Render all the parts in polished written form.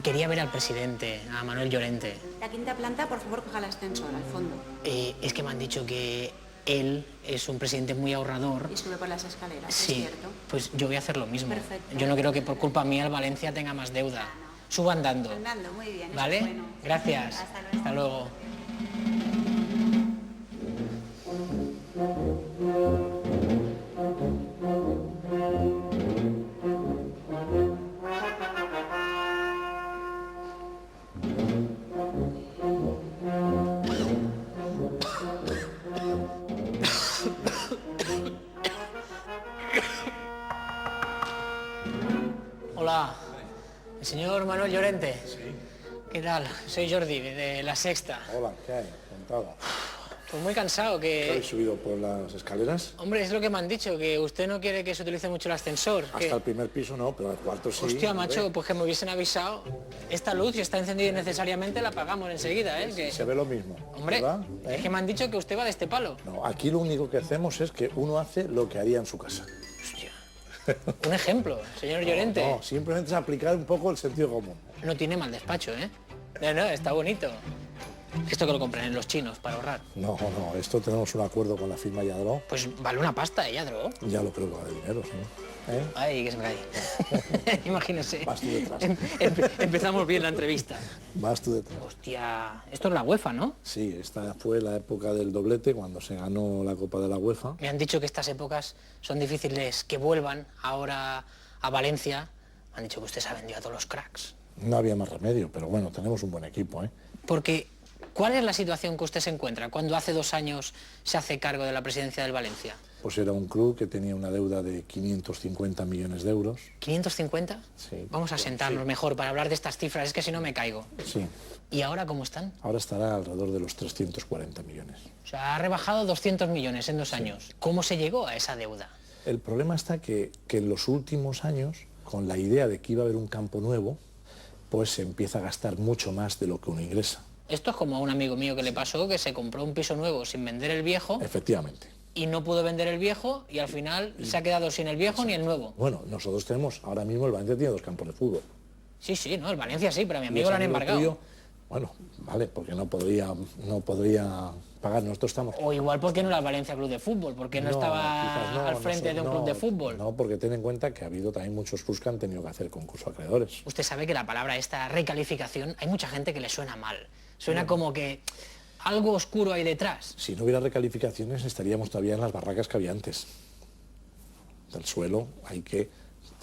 Quería ver al presidente, a Manuel Llorente. La quinta planta, por favor, coja el ascensor al fondo. Es que me han dicho que él es un presidente muy ahorrador. Y sube por las escaleras, Sí, es cierto. pues yo voy a hacer lo mismo. Perfecto. Yo no quiero que por culpa mía el Valencia tenga más deuda. Subo andando. Andando, muy bien. eso ¿Vale? es bueno. Gracias. Hasta luego. Hasta luego. Hola, el señor Manuel Llorente. Sí. ¿Qué tal? Soy Jordi, de La Sexta. Hola, ¿qué hay? Contado. Pues muy cansado ¿Habéis que... subido por las escaleras? Hombre, es lo que me han dicho, que usted no quiere que se utilice mucho el ascensor. que- Hasta el primer piso no, pero al cuarto sí. Hostia, hombre. macho, pues que me hubiesen avisado. Esta luz, si está encendida innecesariamente, la apagamos enseguida, ¿eh? Se ve lo mismo, Hombre, ¿verdad? es que me han dicho que usted va de este palo. No, aquí lo único que hacemos es que uno hace lo que haría en su casa. Hostia. Un ejemplo, señor Llorente. No, simplemente es aplicar un poco el sentido común. No tiene mal despacho, ¿eh? No, está bonito. Esto que lo compran en los chinos para ahorrar. No, no, esto tenemos un acuerdo con la firma Yadro. Pues vale una pasta, ¿eh, Yadro? Ya lo creo que vale dinero, ¿sí? ¿Eh? Ay, que se me cae. Imagínese. Vas tú detrás. Empezamos bien la entrevista. Vas tú detrás. Hostia, esto es la UEFA, ¿no? Sí, esta fue la época del doblete, cuando se ganó la Copa de la UEFA. Me han dicho que estas épocas son difíciles que vuelvan ahora a Valencia. Me han dicho que usted se ha vendido a todos los cracks. No había más remedio, pero bueno, tenemos un buen equipo, ¿eh? Porque, ¿cuál es la situación que usted se encuentra cuando hace 2 años se hace cargo de la presidencia del Valencia? Pues era un club que tenía una deuda de 550 millones de euros. ¿550? Sí. Vamos a sentarnos Sí. mejor para hablar de estas cifras, es que si no me caigo. Sí. ¿Y ahora cómo están? Ahora estará alrededor de los 340 millones. O sea, ha rebajado 200 millones en 2 años. ¿Cómo se llegó a esa deuda? El problema está que en los últimos años, con la idea de que iba a haber un campo nuevo, pues se empieza a gastar mucho más de lo que uno ingresa. Esto es como a un amigo mío que le pasó, que se compró un piso nuevo sin vender el viejo Efectivamente. y no pudo vender el viejo y al final se ha quedado sin el viejo ni el nuevo. Bueno, nosotros tenemos, ahora mismo el Valencia tiene 2 campos de fútbol. Sí, no, el Valencia sí, pero a mi Y amigo ese lo han amigo embargado. tuyo, bueno, vale, porque no podría pagar. Nosotros estamos... O igual porque no era el Valencia Club de Fútbol, porque no, estaba quizás no, al frente de un club de fútbol. No, porque ten en cuenta que ha habido también muchos clubs que han tenido que hacer concurso de acreedores. Usted sabe que la palabra esta recalificación, hay mucha gente que le suena mal. Suena como que algo oscuro hay detrás. Si no hubiera recalificaciones estaríamos todavía en las barracas que había antes. El suelo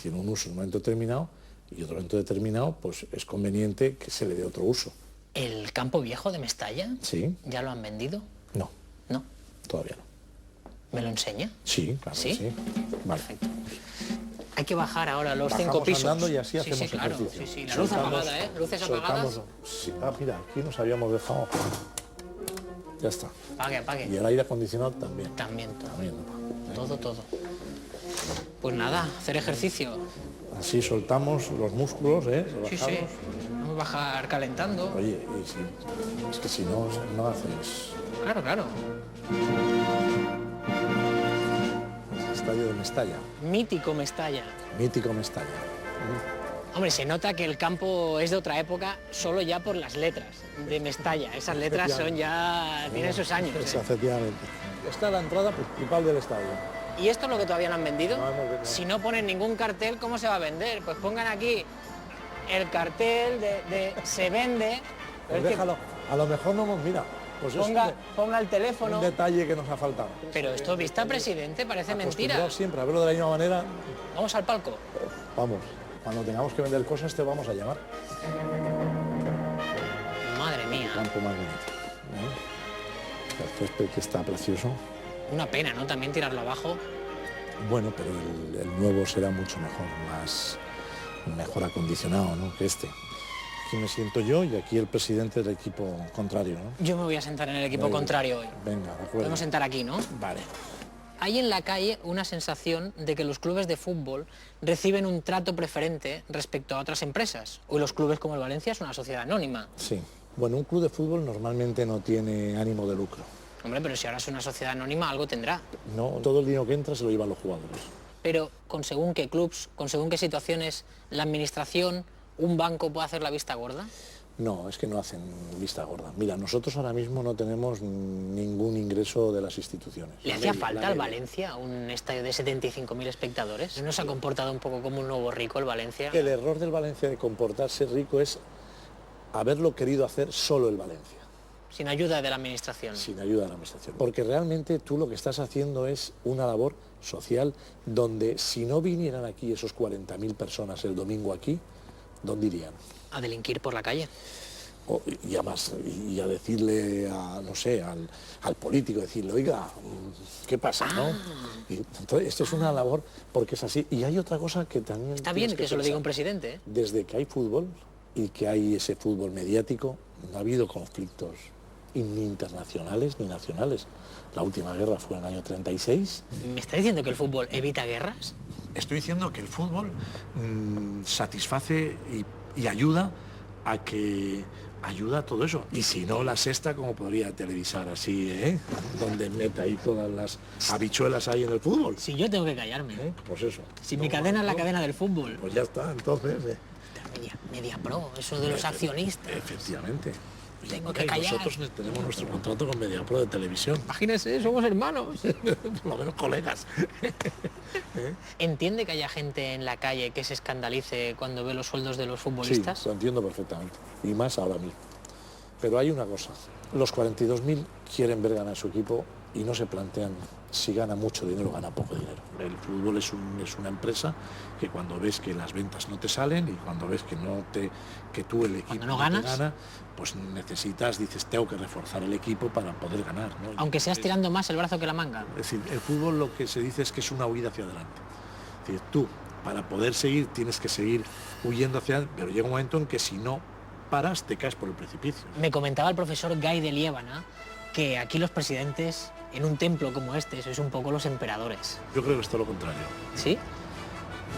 tiene un uso en un momento determinado y otro momento determinado pues es conveniente que se le dé otro uso. ¿El campo viejo de Mestalla? Sí. ¿Ya lo han vendido? No, No. todavía no. ¿Me lo enseña? Sí, claro que ¿Sí? sí. Vale. Perfecto. Hay que bajar ahora los Bajamos 5 pisos. andando y así sí, hacemos sí, claro. ejercicio. Sí, la luz Soltamos- apagada, ¿eh? Luces apagadas. soltamos- sí. Ah, mira, aquí nos habíamos dejado. Ya está. Apague, apague. Y el aire acondicionado también. También todo. También. Todo. Pues nada, hacer ejercicio. Así soltamos los músculos, ¿eh? Sí. Relajamos. Vamos a bajar calentando. Oye, es que si no, no haces... Claro. Estadio de Mestalla, Mítico Mestalla. mítico Mestalla. Hombre, se nota que el campo es de otra época solo ya por las letras de Mestalla. Esas letras son ya... tienen sus años. Es, ¿eh? efectivamente. Está la entrada principal del estadio. ¿Y esto es lo que todavía no han vendido? No hemos vendido. Si no ponen ningún cartel, ¿cómo se va a vender? Pues pongan aquí el cartel de se vende. Pues Es que déjalo, a lo mejor no hemos... Mira, pues es ponga el un teléfono. detalle que nos ha faltado. Pero esto, vista presidente, parece mentira. Acostumbrados siempre a verlo de la misma manera, Vamos al palco. vamos, cuando tengamos que vender cosas te vamos a llamar. Madre mía. Campo más bonito. ¿Eh? El césped que está precioso. Una pena, ¿no? También tirarlo abajo. Bueno, pero el nuevo será mucho mejor acondicionado, ¿no? Que este. Aquí me siento yo y aquí el presidente del equipo contrario, ¿no? Yo me voy a sentar en el equipo Muy bien. contrario hoy. Venga, de acuerdo. Podemos sentar aquí, ¿no? Vale. Hay en la calle una sensación de que los clubes de fútbol reciben un trato preferente respecto a otras empresas. Hoy los clubes como el Valencia es una sociedad anónima. Sí. Bueno, un club de fútbol normalmente no tiene ánimo de lucro. Hombre, pero si ahora es una sociedad anónima, algo tendrá. No, todo el dinero que entra se lo llevan los jugadores. Pero con según qué clubs, con según qué situaciones, la administración ¿Un banco puede hacer la vista gorda? No, es que no hacen vista gorda. Mira, nosotros ahora mismo no tenemos ningún ingreso de las instituciones. ¿Le hacía falta al Valencia un estadio de 75.000 espectadores? ¿No se ha comportado un poco como un nuevo rico el Valencia? El error del Valencia de comportarse rico es haberlo querido hacer solo el Valencia. Sin ayuda de la administración. Sin ayuda de la administración. Porque realmente tú lo que estás haciendo es una labor social donde si no vinieran aquí esos 40.000 personas el domingo aquí, ¿dónde irían? A delinquir por la calle. Y además, y a decirle, no sé, al político, decirle, oiga, ¿qué pasa, no? Y entonces, esto es una labor porque es así. Y hay otra cosa que también... Está bien que eso lo diga un presidente, ¿eh? Desde que hay fútbol y que hay ese fútbol mediático, no ha habido conflictos ni internacionales ni nacionales. La última guerra fue en el año 36. ¿Me está diciendo que el fútbol evita guerras? Estoy diciendo que el fútbol satisface y ayuda a que... ayuda a todo eso. Y si no, la Sexta, como podría televisar así, donde meta ahí todas las habichuelas ahí en el fútbol. Si yo tengo que callarme. Pues eso. Si mi cadena es la cadena del fútbol. Pues ya está, entonces. Media Pro, eso de los accionistas. Efectivamente. Tengo que callar. Nosotros tenemos nuestro contrato con Mediapro de televisión. Imagínese, somos hermanos. Por lo menos colegas. ¿Entiende que haya gente en la calle que se escandalice cuando ve los sueldos de los futbolistas? Sí, lo entiendo perfectamente. Y más ahora mismo. Pero hay una cosa. Los 42.000 quieren ver ganar a su equipo y no se plantean si gana mucho dinero o gana poco dinero. El fútbol es una empresa que cuando ves que las ventas no te salen y cuando ves que tú el equipo no ganas, te gana, pues dices, tengo que reforzar el equipo para poder ganar, ¿no? Aunque seas tirando más el brazo que la manga. Es decir, el fútbol lo que se dice es que es una huida hacia adelante. Es decir, tú, para poder seguir, tienes que seguir huyendo hacia adelante, pero llega un momento en que si no paras, te caes por el precipicio. Me comentaba el profesor Guy de Liébana que aquí los presidentes, en un templo como este, sois un poco los emperadores. Yo creo que es todo lo contrario. ¿Sí?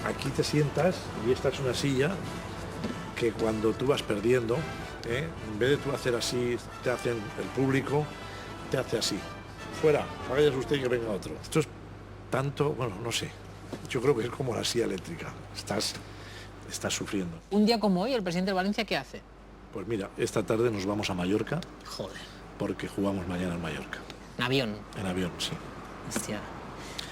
Aquí te sientas y esta es una silla que cuando tú vas perdiendo, en vez de tú hacer así, te hacen el público, te hace así. Fuera, váyase usted y que venga otro. Esto es tanto, bueno, no sé. Yo creo que es como la silla eléctrica. Estás sufriendo. Un día como hoy, ¿el presidente de Valencia qué hace? Pues mira, esta tarde nos vamos a Mallorca. Joder. Porque jugamos mañana en Mallorca. ¿En avión? En avión, sí. Hostia.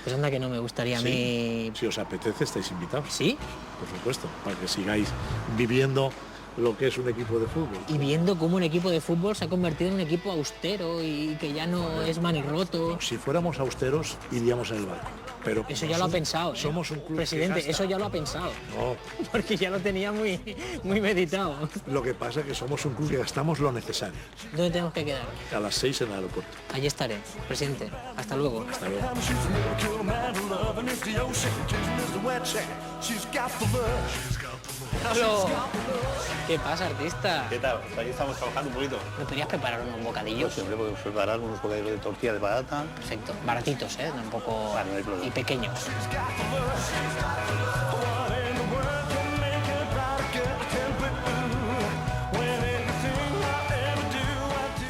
Pues anda que no me gustaría a mí... Si os apetece, estáis invitados. ¿Sí? Por supuesto, para que sigáis viviendo lo que es un equipo de fútbol. Y viendo cómo un equipo de fútbol se ha convertido en un equipo austero y que ya no es manirroto. Si fuéramos austeros, iríamos en el barco. Pero eso ya lo ha pensado, ¿eh? Somos un club presidente, que eso ya lo ha pensado. No. Porque ya lo tenía muy meditado. Lo que pasa es que somos un club que gastamos lo necesario. ¿Dónde tenemos que quedar? A las 6 en el aeropuerto. Allí estaré, presidente. Hasta luego. Hasta luego. ¡Hola! ¿Qué pasa, artista? ¿Qué tal? Aquí estamos trabajando un poquito. ¿Me podrías preparar unos bocadillos? Siempre podemos preparar unos bocadillos de tortilla de patata. Perfecto. Baratitos, ¿eh? Un poco... Vale, no hay problema. Y pequeños.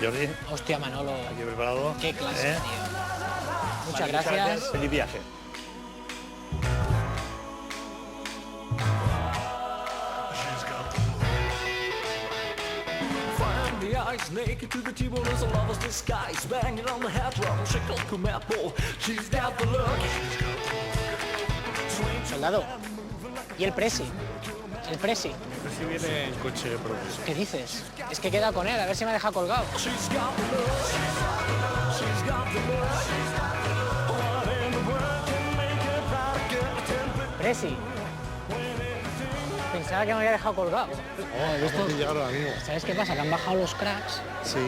Jordi, Hostia, Manolo. aquí preparado. Qué clase, tío. Muchas gracias. Feliz viaje. Naked to the T-bone as a lover's disguise, banging on the head drum, shake like a mad bull. She's got the look. Soldado. ¿Y el Presi? El Presi. Si viene en coche propio. ¿Qué dices? Es que he quedado con él, a ver si me deja colgado. She's got the look. She's got the look. What in the world can make a proud girl turn pretty? Presi. Pensaba que me había dejado colgado. ¿Sabes qué pasa? Que han bajado los cracks. Sí.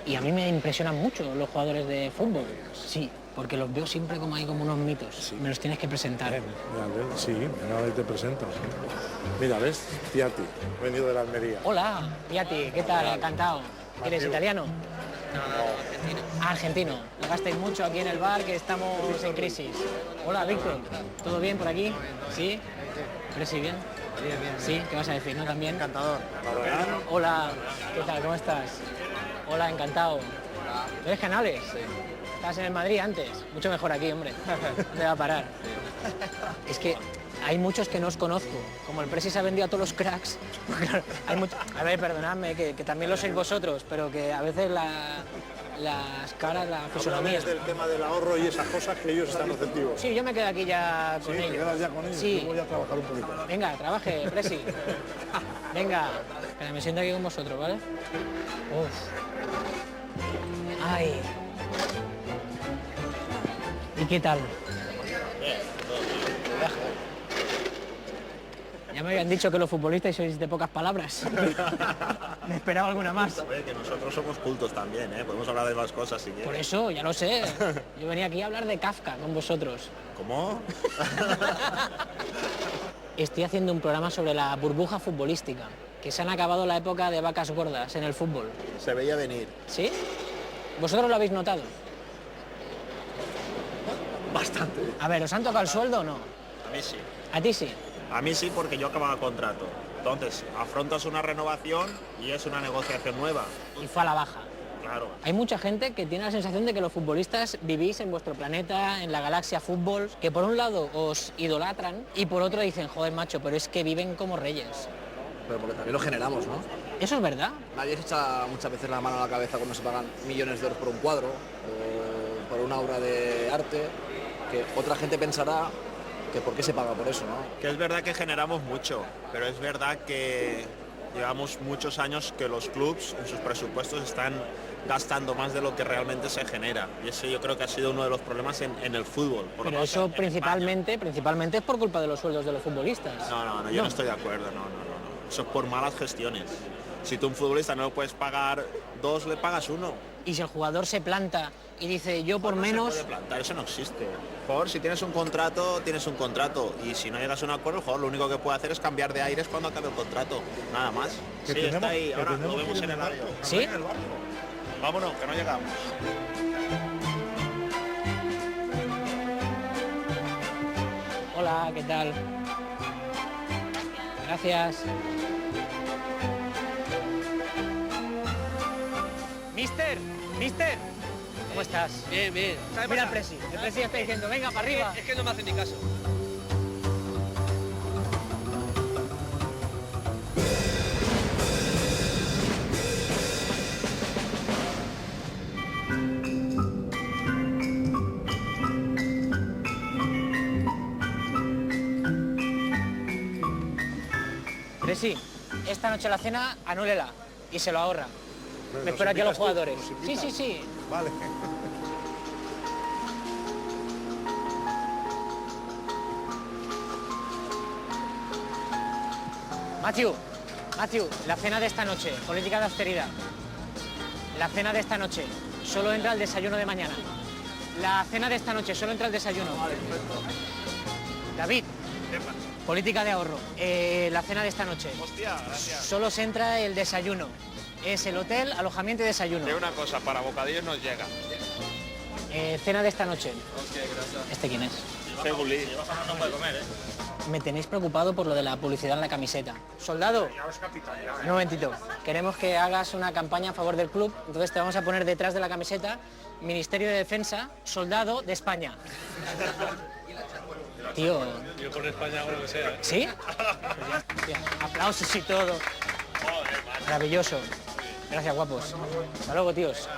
Y a mí me impresionan mucho los jugadores de fútbol. Sí, porque los veo siempre como hay como unos mitos. Sí. Me los tienes que presentar. Sí, ahora te presento. Mira, ¿ves? Piatti, venido de la Almería. Hola, Piatti, ¿qué tal? Encantado. ¿Eres italiano? No, argentino. ¿Lo gastáis mucho aquí en el bar, que estamos en crisis? Hola, Víctor. ¿Todo bien por aquí? ¿Sí? ¿Presi bien? Bien, bien. Sí, ¿qué vas a decir? ¿No también? Encantador. Hola, ¿qué tal? ¿Cómo estás? Hola, encantado. ¿Eres Canales? Sí. ¿Estabas en el Madrid antes? Mucho mejor aquí, hombre. No te va a parar. Es que Hay muchos que no os conozco. Como el Presi se ha vendido a todos los cracks, pues claro, hay mucho... A ver, perdonadme, que también lo sois vosotros, pero que a veces las caras, la fisonomía... del tema del ahorro y esas cosas que ellos están receptivos. Sí, yo me quedo aquí ya con ellos. ¿Te quedas ya con ellos? Sí. Yo voy a trabajar un poquito. Venga, trabaje, Presi. Venga, que me siento aquí con vosotros, ¿vale? Uf. Ay. ¿Y qué tal? Ya me habían dicho que los futbolistas sois de pocas palabras. Me esperaba alguna más. Oye, que nosotros somos cultos también, ¿eh? Podemos hablar de más cosas si quieres. Por eso, ya lo sé. Yo venía aquí a hablar de Kafka con vosotros. ¿Cómo? Estoy haciendo un programa sobre la burbuja futbolística, que se han acabado la época de vacas gordas en el fútbol. Se veía venir. ¿Sí? ¿Vosotros lo habéis notado? Bastante. A ver, ¿os han tocado el sueldo o no? A mí sí. A ti sí. A mí sí, porque yo acababa contrato. Entonces, afrontas una renovación y es una negociación nueva. Y fue a la baja. Claro. Hay mucha gente que tiene la sensación de que los futbolistas vivís en vuestro planeta, en la galaxia fútbol, que por un lado os idolatran y por otro dicen, joder macho, pero es que viven como reyes. Pero porque también lo generamos, ¿no? ¿Eso es verdad? Nadie se echa muchas veces la mano a la cabeza cuando se pagan millones de euros por un cuadro o por una obra de arte, que otra gente pensará que por qué se paga por eso, ¿no? Que es verdad que generamos mucho, pero es verdad que llevamos muchos años que los clubs en sus presupuestos están gastando más de lo que realmente se genera. Y eso yo creo que ha sido uno de los problemas en el fútbol. Por lo Pero menos eso en principalmente es por culpa de los sueldos de los futbolistas. No, yo no estoy de acuerdo, no. Eso es por malas gestiones. Si tú a un futbolista no le puedes pagar 2, le pagas 1. Y si el jugador se planta y dice, yo por menos... Se puede plantar, eso no existe. Por si tienes un contrato, tienes un contrato. Y si no llegas a un acuerdo, el jugador lo único que puede hacer es cambiar de aires cuando acabe el contrato. Nada más. Que Sí, tenemos- está ahí. que Ahora tenemos lo vemos que ir en el en el barco. ¿Sí? En el barco. Vámonos, que no llegamos. Hola, ¿qué tal? Gracias. Mister, ¿cómo estás? Bien, bien. Mira al Presi, el Presi está diciendo, venga, para arriba. Es que no me hace ni caso. Presi, esta noche la cena, anúlela y se lo ahorra. Me espero aquí a los jugadores. Sí. Vale. Matthew, la cena de esta noche, política de austeridad. La cena de esta noche, solo entra el desayuno de mañana. La cena de esta noche, solo entra el desayuno. David, política de ahorro. La cena de esta noche, Hostia, gracias. solo se entra el desayuno. Es el hotel, alojamiento y desayuno. De una cosa, para bocadillos nos llega. Cena de esta noche. ¿Este quién es? Segulí. Me tenéis preocupado por lo de la publicidad en la camiseta. Soldado, un momentito. Queremos que hagas una campaña a favor del club, entonces te vamos a poner detrás de la camiseta Ministerio de Defensa, Soldado de España. Tío, Yo por España hago lo que sea. ¿sí? Hostia, aplausos y todo. Maravilloso. Gracias, guapos. Hasta luego, tíos.